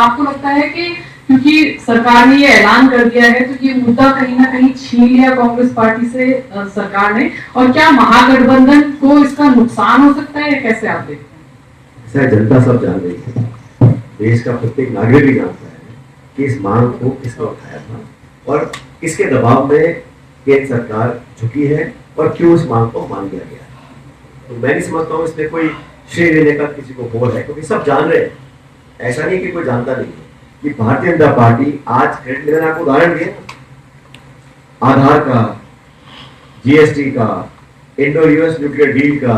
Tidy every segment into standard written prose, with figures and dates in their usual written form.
आपको लगता है कि क्योंकि सरकार ने ये ऐलान कर दिया है तो ये मुद्दा कहीं ना कहीं छीन लिया कांग्रेस पार्टी से सरकार ने, और क्या महागठबंधन को इसका नुकसान हो सकता है, कैसे आप देखते हैं? जनता सब जान रही है, देश का प्रत्येक नागरिक भी जानता है कि इस मांग को किसने उठाया था और किसके दबाव में केंद्र सरकार झुकी है और क्यों इस मांग को मान लिया गया। तो मैं नहीं समझता हूँ इसमें कोई श्रेय देने का किसी को बोल है, क्योंकि सब जान रहे हैं। ऐसा नहीं कि कोई जानता नहीं है कि भारतीय जनता पार्टी आज क्रेडिट लेना, आपको उदाहरण दिए आधार का, जीएसटी का, इंडो यूएस न्यूक्लियर डील का,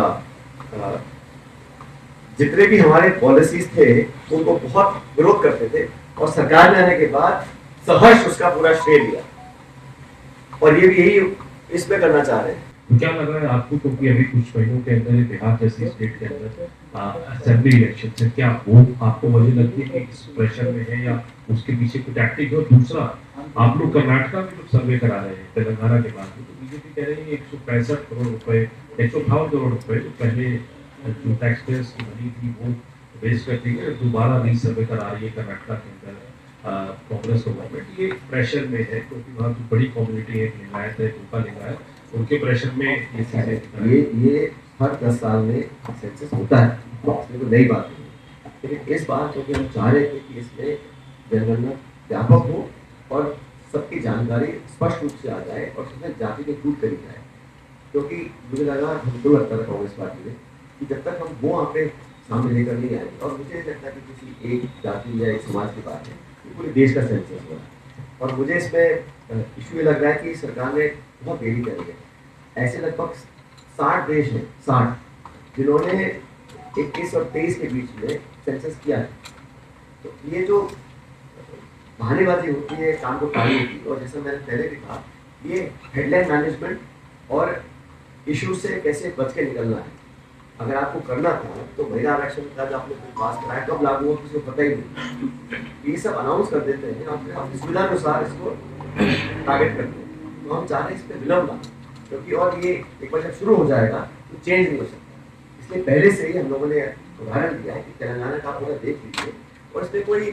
जितने भी हमारे पॉलिसीज थे उनको बहुत विरोध करते थे और सरकार में आने के बाद सहर्ष उसका पूरा श्रेय लिया, और ये भी यही इसमें करना चाह रहे हैं। क्या लग रहा है आपको, क्योंकि अभी कुछ महीनों के अंदर बिहार जैसी स्टेट के अंदर असेंबली इलेक्शन है, क्या वो आपको वजह लगती है कि इस प्रेशर में है या उसके पीछे कुछ टैक्टिक हो? दूसरा, आप लोग कर्नाटका में जो सर्वे करा रहे हैं तेलंगाना के बाद, तो बीजेपी कह रही है 165 करोड़ रुपए, 158 करोड़ रुपए जो पहले जो टैक्स पेयर्स की मनी थी वो वेस्ट करती है, दोबारा रीसर्वे करा रही है कर्नाटका के अंदर कांग्रेस गवर्नमेंट। ये प्रेशर में है क्योंकि वहाँ की बड़ी कम्युनिटी है, लिंगायत है, गोपा लिंगायत, उनके प्रेशर में ये हर 10 साल में सेंसस होता है, इसमें तो नई बात नहीं। लेकिन इस बार क्योंकि हम चाह रहे थे कि इसमें जनगणना व्यापक हो और सबकी जानकारी स्पष्ट रूप से आ जाए और उसमें जाति में टूट करी जाए, क्योंकि मुझे लगा, हमको लगता था कांग्रेस पार्टी में कि जब तक हम वो आंकड़े सामने लेकर नहीं आएंगे, और मुझे नहीं लगता कि किसी एक जाति या एक समाज की बात है, पूरे देश का सेंसस हो रहा है। और मुझे इसमें इशू ये लग रहा है कि सरकार ने बहुत देरी करी है। ऐसे लगभग 60 देश हैं, 60, जिन्होंने 21 और 23 के बीच में सेंसस किया है। तो ये जो बहानेबाजी होती है, काम को टालने की, और जैसा मैंने पहले भी कहा, ये हेडलाइन मैनेजमेंट और इशू से कैसे बच के निकलना है। अगर आपको करना था तो महिला आरक्षण का जो आपने पास कराया कब लागू हो किसी को पता ही नहीं। ये सब अनाउंस कर देते हैं, अपनी सुविधा अनुसार इसको टारगेट करते हैं। तो हम चाह रहे हैं इस पर विलम्ब ना, क्योंकि और ये एक बार जब शुरू हो जाएगा तो चेंज नहीं हो सकता। इसलिए पहले से ही हम लोगों ने उदाहरण दिया है कि तेलंगाना का पूरा देख लीजिए, और इसमें कोई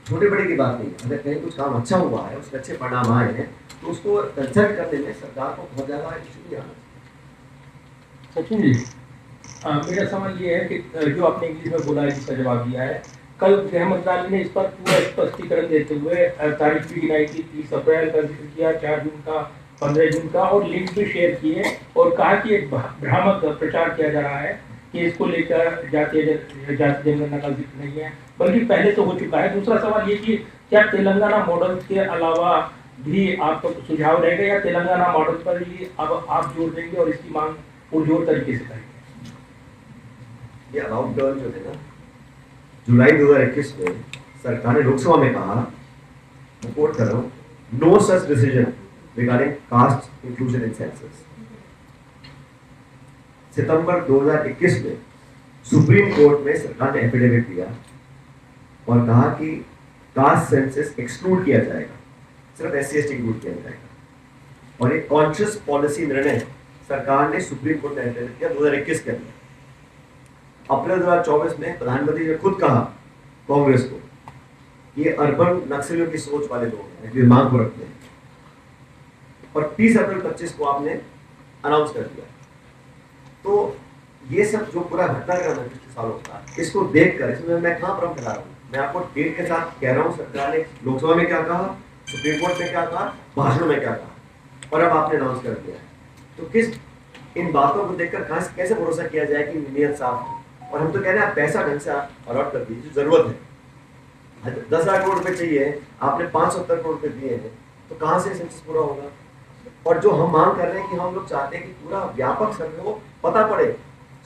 छोटे बड़े की बात नहीं है। अगर कहीं कुछ काम अच्छा हुआ है, उसके अच्छे परिणाम आए हैं, तो उसको कंसल्ट करने में सरकार को बहुत ज़्यादा इशू नहीं आना। सचिन जी, मेरा सवाल ये है कि जो आपने इंग्लिश में बोला है, जिसका जवाब दिया है, कल गृह मंत्रालय ने इस पर पूरा स्पष्टीकरण देते हुए तारीख भी गिनाई थी, 30 अप्रैल का जिक्र किया, 4 जून का, 15 जून का, और लिंक भी शेयर किए और कहा कि एक भ्रामक प्रचार किया जा रहा है कि इसको लेकर जातीय जनगणना का जिक्र नहीं है, बल्कि पहले तो हो चुका है। दूसरा सवाल ये कि क्या तेलंगाना मॉडल के अलावा भी आपका सुझाव रहेगा, या तेलंगाना मॉडल पर ही अब आप जोर देंगे और इसकी मांग पुरजोर तरीके से करेंगे? ये अबाउट टर्न जो है ना, जुलाई 2021 में सरकार ने लोकसभा में कहा, रिपोर्ट कर रहा हूँ, no such decision regarding caste inclusion in census. सितंबर 2021 में सुप्रीम कोर्ट में सरकार ने एफिडेविट दिया और कहा कि कास्ट सेंसस एक्सक्लूड किया जाएगा, सिर्फ SC ST इंक्लूड किया जाएगा। और एक कॉन्शियस पॉलिसी निर्णय सरकार ने सुप्रीम कोर्ट में एफिडेविट किया 2021 के अंदर। अप्रैल 2024 में प्रधानमंत्री ने खुद कहा कांग्रेस को, ये अर्बन नक्सलियों की सोच वाले लोग हैं, दिमाग को रखते हैं, और 30 अप्रैल 25 को आपने अनाउंस कर दिया। तो ये सब जो पूरा घटनाक्रम है पिछले सालों का, इसको देखकर इसमें मैं कहाँ भ्रम फैला रहा हूँ? मैं आपको डेट के साथ कह रहा हूँ, सरकार ने लोकसभा में क्या कहा, सुप्रीम कोर्ट में क्या कहा, भाषणों में क्या कहा, और अब आपने अनाउंस कर दिया है। तो किस इन बातों को देखकर कैसे भरोसा किया जाए कि नीयत साफ है? और हम तो कह रहे हैं आप पैसा ढंग से अलॉट कर दीजिए, जरूरत है। 10,000 करोड़ रुपए चाहिए, आपने 570 करोड़ रुपए दिए हैं, तो कहाँ से सेंसस पूरा होगा? और जो हम मांग कर रहे हैं कि हम लोग चाहते हैं कि पूरा व्यापक सर्वे हो, पता पड़े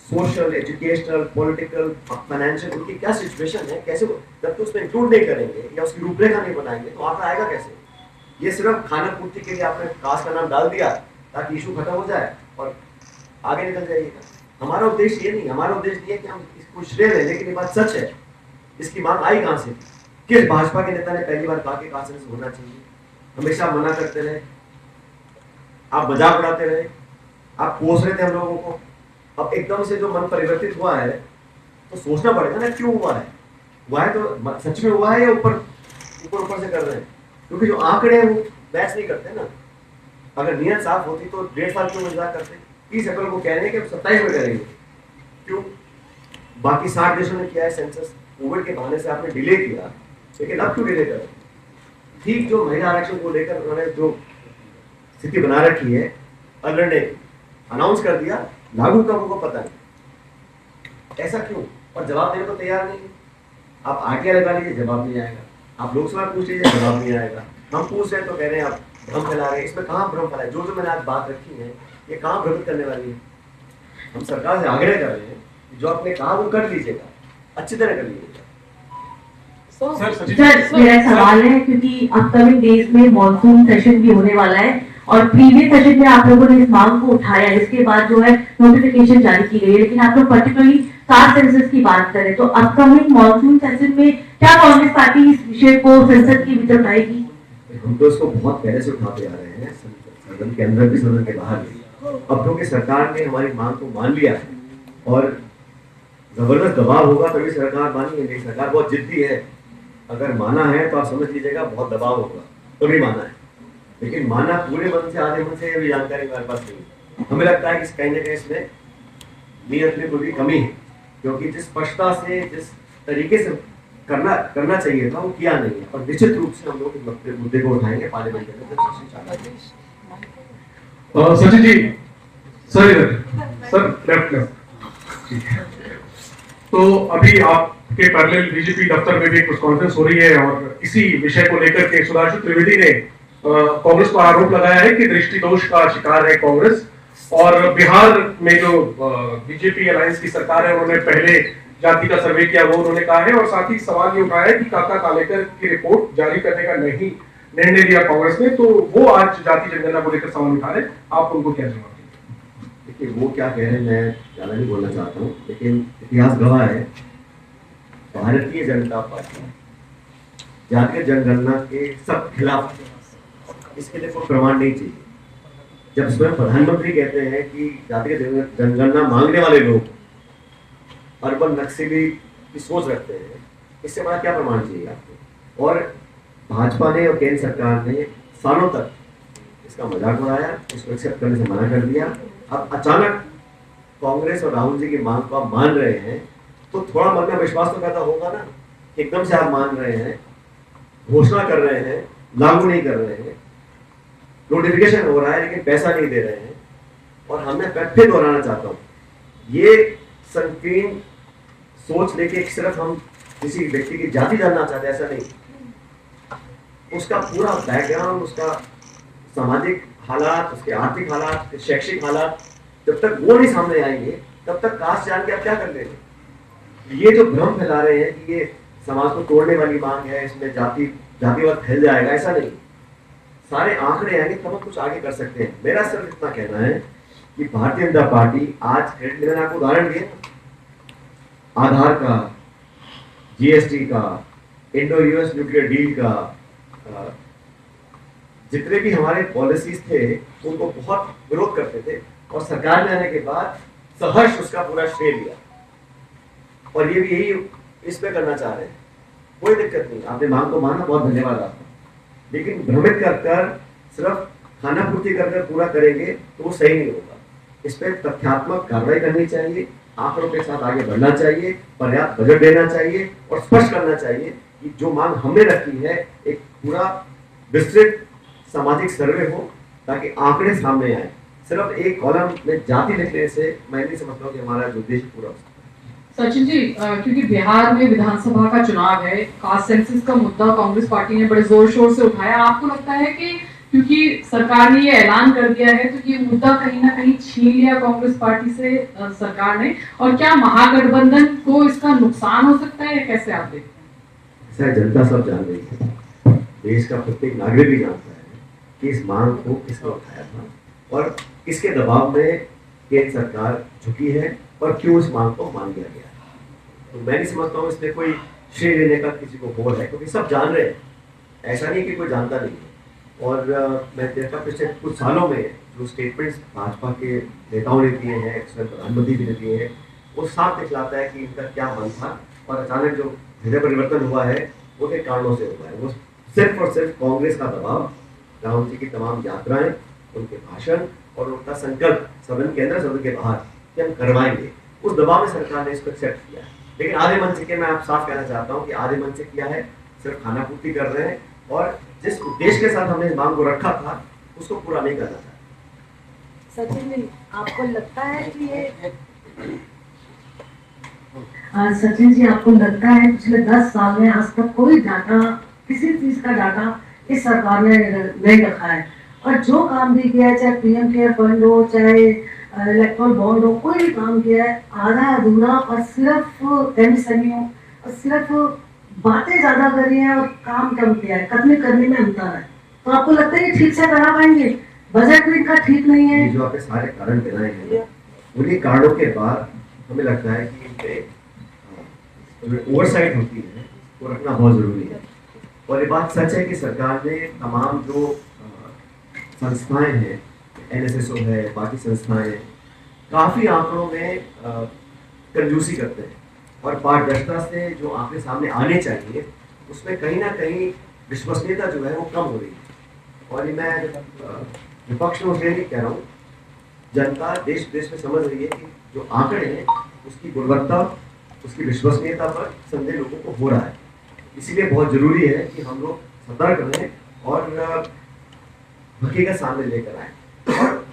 सोशल, एजुकेशनल, पॉलिटिकल, फाइनेंशियल, उनकी क्या सिचुएशन है, कैसे, जब तो उसमें इंक्लूड नहीं करेंगे या उसकी रूपरेखा नहीं बनाएंगे तो आंकड़ा आएगा कैसे? ये सिर्फ खाना पूर्ति के लिए आपने कास्ट का नाम डाल दिया ताकि इशू खत्म हो जाए और आगे निकल जाइएगा। हमारा उद्देश्य ये नहीं, हमारा उद्देश्य ये है कि हम इसको श्रेय लें, लेकिन ये बात सच है, इसकी मांग आई कहाँ से? किस भाजपा के नेता ने पहली बार कहा कि कास्ट सेंसस होना चाहिए? हमेशा मना करते रहे, आप मजाक उड़ाते रहे, आप कोस रहे थे हम लोगों को। अब एकदम से जो मन परिवर्तित हुआ है तो सोचना पड़ेगा ना क्यों हुआ है। हुआ है तो सच में हुआ है या ऊपर ऊपर ऊपर से कर रहे हैं? क्योंकि जो आंकड़े हैं वो मैच नहीं करते ना। अगर नियत साफ होती तो 1.5 साल क्यों इंतजार करते? 30 अप्रैल को कह रहे हैं कि 27 में करेंगे, क्यों? बाकी 60 देशों ने किया है सेंसस, कोविड के बहाने से आपने डिले किया, लेकिन अब क्यों डिले कर रहे हैं? ठीक जो महिला आरक्षण को लेकर उन्होंने जो स्थिति बना रखी है, अगर ने अनाउंस कर दिया, लागू कब होगा पता नहीं, ऐसा क्यों? और जवाब देने को तैयार नहीं। आप आरटीआई लगा लीजिए, जवाब नहीं आएगा। आप लोकसभा पूछ लीजिए, जवाब नहीं आएगा। हम पूछ रहे हैं तो कह रहे हैं आप भ्रम फैला रहे हैं। इसमें कहाँ भ्रम फैला है? जो मैंने आज बात रखी है, ये कहाँ भ्रमित करने वाली है? हम सरकार से आग्रह कर रहे हैं कि जो आपने कहा वो कर लीजिएगा, अच्छी तरह कर लीजिएगा। सर मेरा सवाल है, क्योंकि अपकमिंग डेज में मॉनसून सेशन भी होने वाला है और प्रीवियस सेशन में आप लोगों ने इस मांग को उठाया, इसके बाद जो है नोटिफिकेशन जारी की गई है, लेकिन आप लोग पर्टिकुलरली कास्ट सेंसस की बात करें तो अपकमिंग मॉनसून सेशन में क्या कांग्रेस पार्टी इस विषय को संसद की भीतर उठाएगी? हम तो इसको बहुत पहले से उठाते आ रहे हैं, सदन के अंदर भी सदन के बाहर भी। अब क्योंकि सरकार ने हमारी मांग को मान लिया है और जबरदस्त दबाव होगा तभी सरकार मानी है। सरकार बहुत जिद्दी है, अगर माना है तो आप समझ लीजिएगा बहुत दबाव होगा तभी माना है। लेकिन माना पूरे मन से आधे मन से ये भी जानकारी हमारे पास नहीं। हमें लगता है कि कहीं ना कहीं इसमें नियत में कोई कमी है, क्योंकि जिस स्पष्टता से जिस तरीके से करना चाहिए था वो किया नहीं है। और निश्चित रूप से हम लोग इस मुद्दे को उठाएंगे पार्लियामेंट में। सचिन जी, सर इधर, सर लेफ्ट। तो अभी आपके पैरेलल बीजेपी दफ्तर में भी कुछ कॉन्फ्रेंस हो रही है और इसी विषय को लेकर के सुधांशु त्रिवेदी ने कांग्रेस पर आरोप लगाया है कि दृष्टि दोष का शिकार है कांग्रेस। और बिहार में जो बीजेपी अलायंस की सरकार है उन्होंने पहले जाति का सर्वे किया, वो उन्होंने कहा है। और साथ ही सवाल ये उठाया है कि काका कालेकर की रिपोर्ट जारी करने का नहीं निर्णय लिया कांग्रेस ने, तो वो आज जाति जनगणना को लेकर सवाल उठा रहे, आप उनको क्या जवाब देंगे? देखिए वो क्या कह रहे हैं मैं ज्यादा नहीं बोलना चाहता हूँ, लेकिन इतिहास गवाह है भारतीय जनता पार्टी जातीय जनगणना के सब खिलाफ। इसके लिए कोई प्रमाण नहीं चाहिए। जब स्वयं प्रधानमंत्री कहते हैं कि जातीय जनगणना मांगने वाले लोग अर्बन नक्सली की सोच रखते हैं, इससे बड़ा क्या प्रमाण चाहिए आपको? और भाजपा ने और केंद्र सरकार ने सालों तक इसका मजाक उड़ाया, इसको एक्सेप्ट करने से मना कर दिया। अब अचानक कांग्रेस और राहुल जी की मांग को आप मान रहे हैं तो थोड़ा मन में विश्वास तो पैदा होगा ना। एकदम से आप मान रहे हैं, घोषणा कर रहे हैं, लागू नहीं कर रहे हैं, नोटिफिकेशन हो रहा है लेकिन पैसा नहीं दे रहे हैं। और हमें फिर दोहराना चाहता हूँ, ये संकीर्ण सोच लेके सिर्फ हम किसी व्यक्ति की जाति जानना चाहते हैं, ऐसा नहीं। उसका पूरा बैकग्राउंड, उसका सामाजिक हालात, उसके आर्थिक हालात, उसके शैक्षिक हालात, जब तक वो नहीं सामने आएंगे तब तक कास्ट जान के आप क्या कर लेंगे? ये जो भ्रम फैला रहे हैं कि ये समाज को तोड़ने वाली मांग है, इसमें जातिवाद फैल जाएगा, ऐसा नहीं। सारे आंकड़े आएंगे तब हम कुछ आगे कर सकते हैं। मेरा सिर्फ इतना कहना है कि भारतीय जनता पार्टी आज क्रेडिट लेना, आपको उदाहरण दिए आधार का, जीएसटी का, इंडो यूएस न्यूक्लियर डील का, जितने भी हमारे पॉलिसीज थे उनको बहुत विरोध करते थे और सरकार में आने के बाद सहर्ष उसका पूरा श्रेय लिया। और ये भी यही इस पे करना चाह रहे हैं, कोई दिक्कत नहीं। आपने मांग को माना, बहुत धन्यवाद आपका। लेकिन भ्रमित कर सिर्फ खाना पूर्ति कर पूरा करेंगे तो वो सही नहीं होगा। इस पर तथ्यात्मक कार्रवाई करनी चाहिए, आंकड़ों के साथ आगे बढ़ना चाहिए, पर्याप्त बजट देना चाहिए और स्पष्ट करना चाहिए कि जो मांग हमने रखी है एक पूरा विस्तृत सामाजिक सर्वे हो ताकि आंकड़े सामने आए। सिर्फ एक कॉलम में जाति लिखने से मैं नहीं समझता हूँ कि हमारा जो उद्देश्य पूरा हो सकता है। सचिन जी, क्योंकि बिहार में विधानसभा का चुनाव है, कास्ट सेंसस का मुद्दा कांग्रेस पार्टी ने बड़े जोर शोर से उठाया। आपको लगता है कि क्योंकि सरकार ने ये ऐलान कर दिया है तो ये मुद्दा कहीं ना कहीं छीन लिया कांग्रेस पार्टी से सरकार ने, और क्या महागठबंधन को इसका नुकसान हो सकता है, कैसे आप देखते हैं? जनता सब जान रही है, देश का प्रत्येक नागरिक भी जानता है कि इस मांग को किसने उठाया था और किसके दबाव में केंद्र सरकार झुकी है और क्यों इस मांग को मान लिया गया। तो मैं नहीं समझता हूँ इसमें कोई श्रेय लेने का किसी को होड़ है, क्योंकि सब जान रहे हैं, ऐसा नहीं कि कोई जानता नहीं है। और मैं देखा पिछले कुछ सालों में जो स्टेटमेंट्स भाजपा के नेताओं ने दिए हैं, स्वयं प्रधानमंत्री भी ने दिए हैं, वो साफ दिखलाता है कि इनका क्या मन था। और अचानक जो जो परिवर्तन हुआ है वो किन कारणों से हुआ है। वो सिर्फ और सिर्फ कांग्रेस का दबाव, राहुल जी की तमाम यात्राएं, उनके भाषण और उनका संकल्प सदन के अंदर सदन के बाहर कि हम करवाएंगे, उस दबाव में सरकार ने इसको एक्सेप्ट किया है। लेकिन आधे मन से के मैं आप साफ कहना चाहता हूँ कि आधे मन से किया है, सिर्फ खाना पूर्ति कर रहे हैं और जिस उद्देश्य के साथ हमने इस मांग को रखा था उसको पूरा नहीं करना चाहते। सचिन जी, आपको लगता है कि ये सचिन जी, आपको लगता है पिछले 10 साल में आज तक कोई डाटा, किसी चीज का डाटा इस सरकार ने नहीं रखा है, और जो काम भी किया है, चाहे पीएम केयर फंड हो, चाहे इलेक्ट्रल बॉन्ड हो, कोई भी काम किया है आधा अधूरा और सिर्फ एमएसएमई हो और सिर्फ बातें ज्यादा करी है और काम कम किया है, करने में अंतर है। तो आपको लगता है कि ठीक से करा पाएंगे? बजट भी इनका ठीक नहीं है। ये जो आपने सारे कारण गिनाए हैं, उन्हीं कारणों के बाद हमें लगता है कि ओवरसाइट होती है वो रखना बहुत जरूरी है। और ये बात सच है कि सरकार ने तमाम जो संस्थाएं हैं, एनएसएसओ है, बाकी संस्थाएं हैं, काफी आंकड़ों में कंजूसी करते हैं और पारदर्शिता से जो आंकड़े सामने आने चाहिए उसमें कहीं ना कहीं विश्वसनीयता जो है वो कम हो रही है। और ये मैं विपक्ष में उसलिए नहीं कह रहा हूँ, जनता देश में समझ रही है कि जो आंकड़े हैं उसकी गुणवत्ता, उसकी विश्वसनीयता पर संदेह लोगों को हो रहा है। इसीलिए बहुत जरूरी है कि हम लोग सतर्क रहें और हकीकत सामने लेकर आए। और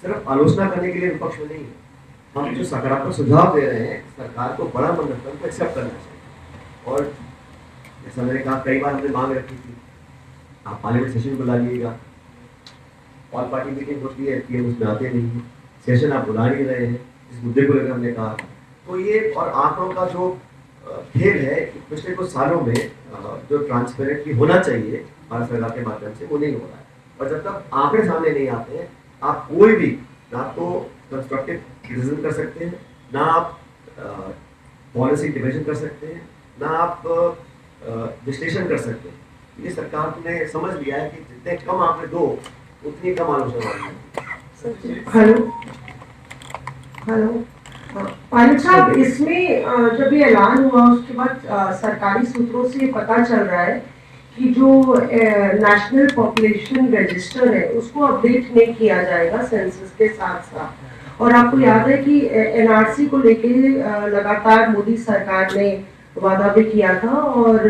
सिर्फ आलोचना करने के लिए विपक्ष में नहीं है, हम जो सकारात्मक सुझाव दे रहे हैं सरकार को बड़ा मन रखकर उनको एक्सेप्ट करना चाहिए। और जैसा मैंने कहा, कई बार हमने मांग रखी थी आप पार्लियामेंट सेशन बुला लीजिएगा, ऑल पार्टी मीटिंग होती है, पीएम उसमें आते नहीं है, सेशन आप बुला नहीं रहे हैं, इस मुद्दे को लेकर हमने कहा। तो ये और आंकड़ों का जो खेल है कि पिछले कुछ सालों में जो ट्रांसपेरेंटली होना चाहिए भारत सरकार के माध्यम से वो नहीं हो रहा है। और जब तक आंकड़े सामने नहीं आते हैं, आप कोई भी ना तो कंस्ट्रक्टिव क्रिटिसिज्म कर सकते हैं, ना आप पॉलिसी डिवीजन कर सकते हैं, ना आप विश्लेषण कर सकते हैं। ये सरकार ने समझ लिया है कि जितने कम आंकड़े दो उतनी कम आलोचना होगी। हेलो पायलट साहब, इसमें जब ये ऐलान हुआ उसके बाद सरकारी सूत्रों से ये पता चल रहा है कि जो नेशनल पॉपुलेशन रजिस्टर है उसको अपडेट नहीं किया जाएगा सेंसस के साथ साथ। और आपको याद है कि एनआरसी को लेके लगातार मोदी सरकार ने वादा भी किया था और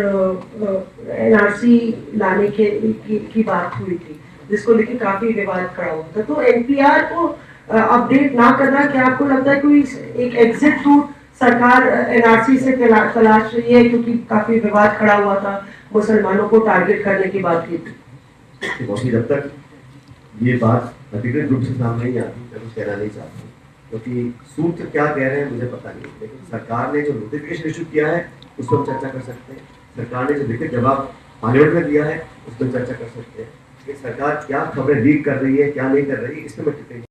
एनआरसी लाने की बात हुई थी, जिसको लेके काफी विवाद खड़ा हुआ था। तो एनपीआर को अपडेट ना करना, क्या आपको लगता है कोई एक एग्जिट रूट सरकार एनआरसी से तलाश रही है, क्योंकि काफी विवाद खड़ा हुआ था, मुसलमानों को टारगेट करने की बात की थी? जब तक ये बात अधिकृत रूप से सामने नहीं आती मैं कुछ कहना नहीं चाहता, क्योंकि सूत्र क्या कह रहे हैं मुझे पता नहीं। लेकिन सरकार ने जो नोटिफिकेशन इशू किया है उस पर हम चर्चा कर सकते हैं, सरकार ने जो लिखित जवाब पार्लियामेंट में दिया है उस पर चर्चा कर सकते हैं कि सरकार क्या खबरें लीक कर रही है, क्या नहीं कर रही है, इस पर मैं टिप्पणी